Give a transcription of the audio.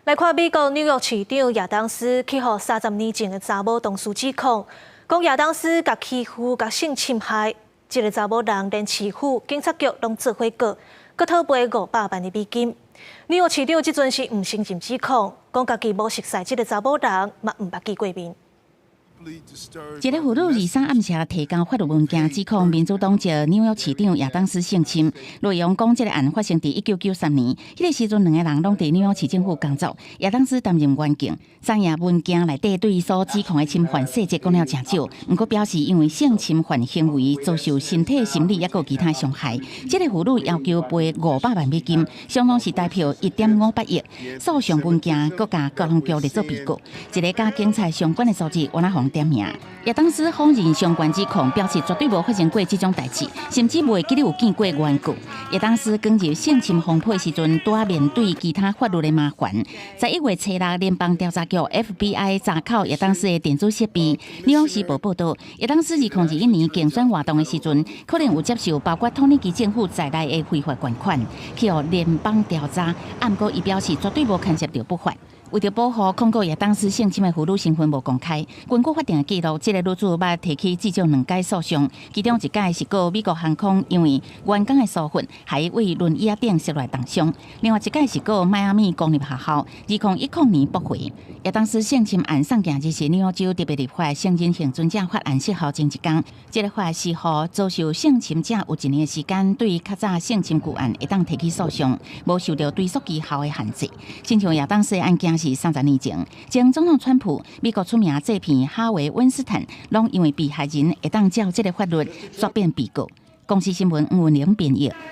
来看美国纽约市长亚当斯去互30年前的查某同事指控，讲亚当斯甲欺负、甲性侵害，这个查某人连市府、警察局拢做伙告，佮讨赔500万的美金。纽约市长即阵是唔承认指控，讲家己无熟悉这个查某人，嘛唔捌见过面。 一个妇女23暗时提交法律文件，指控民主党籍纽约市长亚当斯性侵。内容讲，这个案发生伫1993年，迄个时阵两个人拢伫纽约市政府工作，亚当斯担任员警。昨夜文件内底对伊所指控的侵犯细节讲了真少，不过表示因为性侵犯行为遭受身体、心理也有其他伤害。这个妇女要求赔500万美金，相当是代表1.58亿。诉讼文件搁甲各方局列作被告，一个甲警察相关的数字，我那红点名。 亚当斯否认相关指控，表示绝对无发生过这种代志，甚至未记得有见过原告。亚当斯刚入性侵风波时阵，拄啊面对其他法律的麻烦。在1月7日，联邦调查局 FBI 查考亚当斯的电子设备。纽约时报报道，亚当斯2021年竞选活动的时阵，可能有接受包括托尼基政府在内的非法捐款，去予联邦调查。不过，伊表示绝对无牵涉到不法。 为着保护控告亚当斯性侵的妇女身份无公开，根据法定的记录，这个女子捌提起至少2届诉讼，其中1届是告美国航空因为员工的疏忽，还为轮椅顶摔来重伤；另外1届是告迈阿密公立学校2010年驳回。亚当斯性侵案送件日是纽约州特别立法成人行准者法案释后前1天，这个法是予遭受性侵者有1年的时间，对较早性侵旧案会当提起诉讼，无受到追溯期后的限制。亲像亚当斯的案件。 是30年前总统川普、美国出名制片哈维·温斯坦，拢因为被害人会当照这个法律转变被告。公司新闻吴文玲编译。